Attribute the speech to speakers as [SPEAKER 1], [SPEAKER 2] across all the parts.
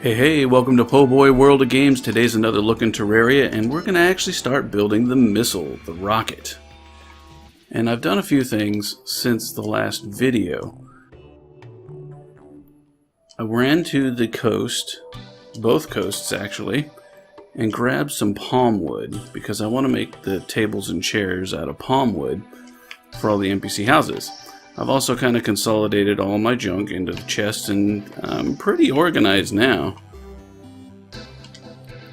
[SPEAKER 1] Hey, welcome to Po' Boy World of Games. Today's another look in Terraria, and we're going to actually start building the missile, the rocket. And I've done a few things since the last video. I ran to the coast, both coasts actually, and grabbed some palm wood, because I want to make the tables and chairs out of palm wood for all the NPC houses. I've also kind of consolidated all my junk into the chest, and I'm pretty organized now.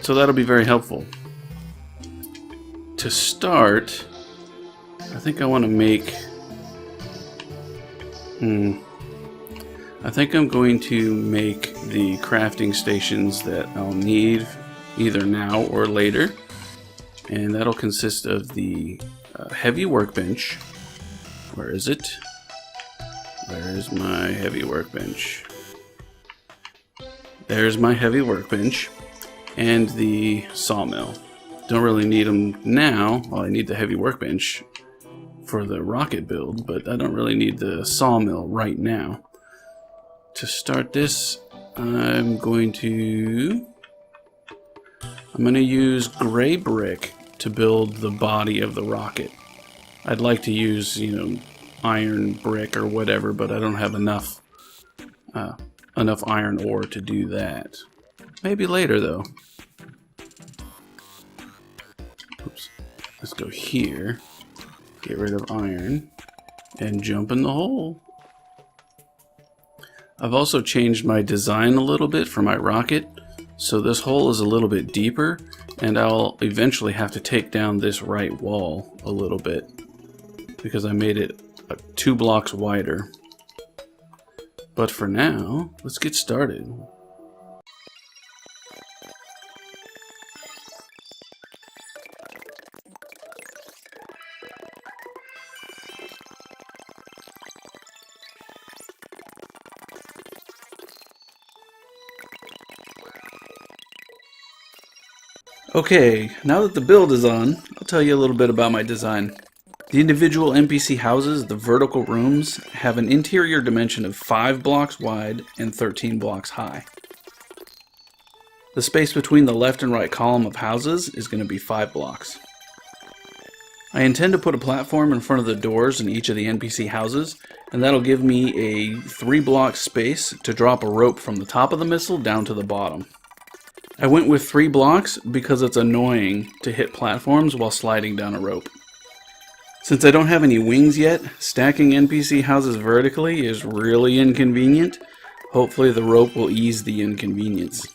[SPEAKER 1] So that'll be very helpful. To start, I think I want to make... I think I'm going to make the crafting stations that I'll need either now or later. And that'll consist of the heavy workbench. Where is it? Where's my heavy workbench? There's my heavy workbench and the sawmill. Don't really need them now. Well, I need the heavy workbench for the rocket build, but I don't really need the sawmill right now. To start this, I'm going to use gray brick to build the body of the rocket. I'd like to use, iron brick or whatever, but I don't have enough iron ore to do that. Maybe later though. Oops. Let's go here. Get rid of iron and jump in the hole. I've also changed my design a little bit for my rocket, so this hole is a little bit deeper, and I'll eventually have to take down this right wall a little bit because I made it 2 blocks wider. But for now, let's get started. Okay, now that the build is on, I'll tell you a little bit about my design. The individual NPC houses, the vertical rooms, have an interior dimension of 5 blocks wide and 13 blocks high. The space between the left and right column of houses is going to be 5 blocks. I intend to put a platform in front of the doors in each of the NPC houses, and that'll give me a 3-block space to drop a rope from the top of the missile down to the bottom. I went with 3 blocks because it's annoying to hit platforms while sliding down a rope. Since I don't have any wings yet, stacking NPC houses vertically is really inconvenient. Hopefully the rope will ease the inconvenience.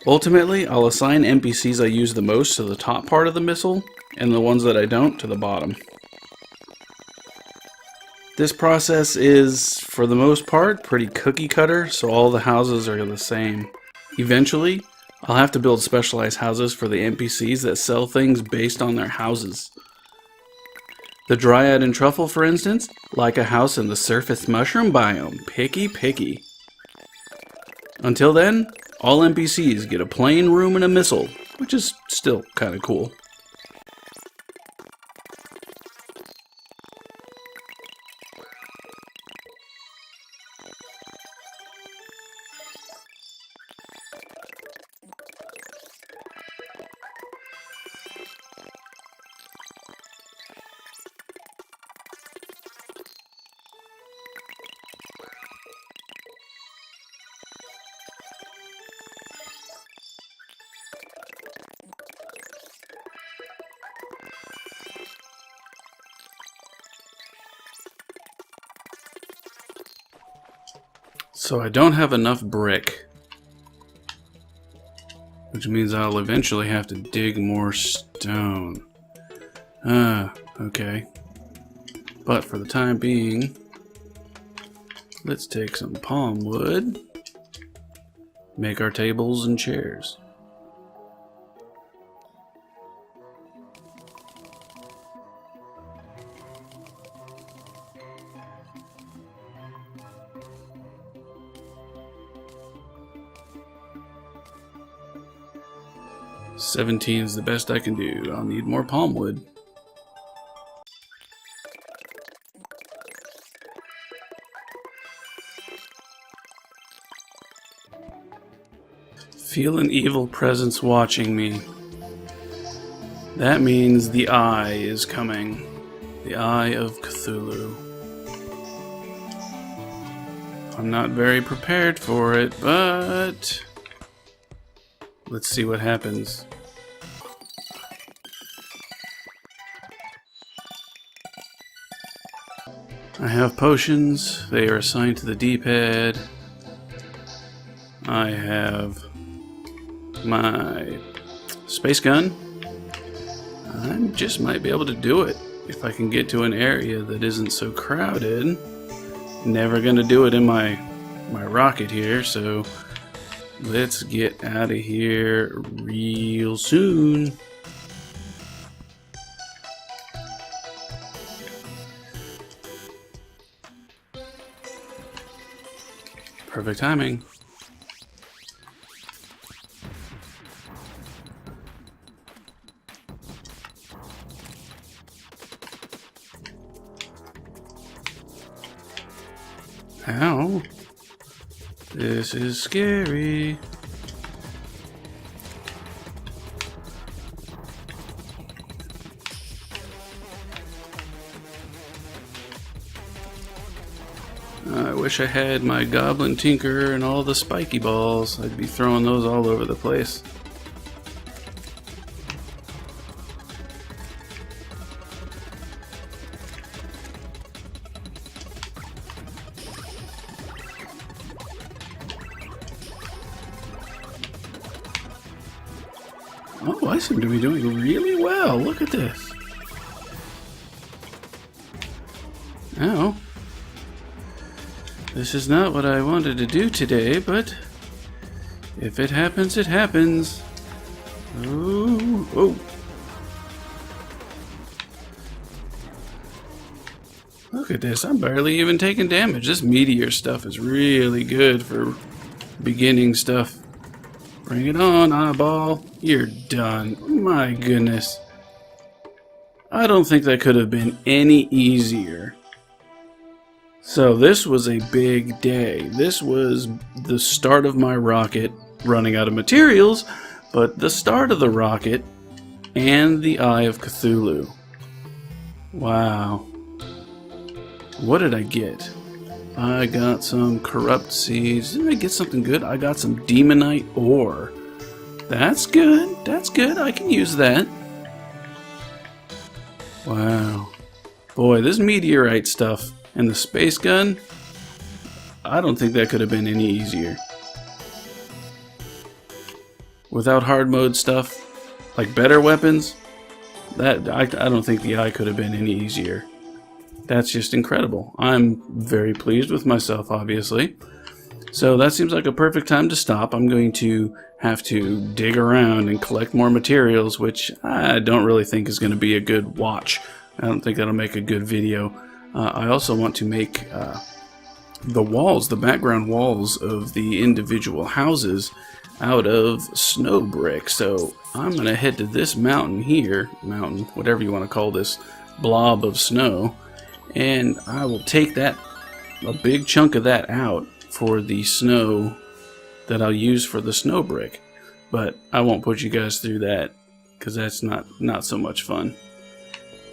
[SPEAKER 1] Ultimately, I'll assign NPCs I use the most to the top part of the missile, and the ones that I don't to the bottom. This process is, for the most part, pretty cookie cutter, so all the houses are the same. Eventually, I'll have to build specialized houses for the NPCs that sell things based on their houses. The Dryad and Truffle, for instance, like a house in the surface mushroom biome. Picky. Until then, all NPCs get a plain room and a missile, which is still kind of cool. So I don't have enough brick, which means I'll eventually have to dig more stone. Okay. But for the time being, let's take some palm wood, make our tables and chairs. $17 is the best I can do. I'll need more palm wood. Feel an evil presence watching me. That means the Eye is coming. The Eye of Cthulhu. I'm not very prepared for it, but let's see what happens. I have potions. They are assigned to the D-pad. I have my space gun. I just might be able to do it if I can get to an area that isn't so crowded. Never gonna do it in my rocket here, so let's get out of here real soon. Perfect timing. Ow. This is scary. I wish I had my goblin tinker and all the spiky balls. I'd be throwing those all over the place. Oh, I seem to be doing really well. Look at this. Ow. This is not what I wanted to do today, but if it happens, it happens. Oh, oh. Look at this. I'm barely even taking damage. This meteor stuff is really good for beginning stuff. Bring it on, eyeball. You're done. My goodness. I don't think that could have been any easier. So this was a big day. This was the start of my rocket running out of materials, but the start of the rocket and the Eye of Cthulhu. Wow. What did I get? I got some corrupt seeds. Didn't I get something good? I got some demonite ore. That's good. That's good. I can use that. Wow. Boy, this meteorite stuff and the space gun, I don't think that could have been any easier. Without hard mode stuff, like better weapons, that I don't think the Eye could have been any easier. That's just incredible. I'm very pleased with myself, obviously. So that seems like a perfect time to stop. I'm going to have to dig around and collect more materials, which I don't really think is going to be a good watch. I don't think that'll make a good video. I also want to make the walls, the background walls of the individual houses out of snow brick. So I'm going to head to this mountain here, whatever you want to call this blob of snow, and I will take that, a big chunk of that out for the snow that I'll use for the snow brick. But I won't put you guys through that because that's not so much fun.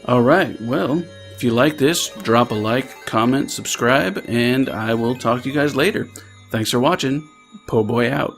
[SPEAKER 1] Alright, well, if you like this, drop a like, comment, subscribe, and I will talk to you guys later. Thanks for watching. Po' Boy out.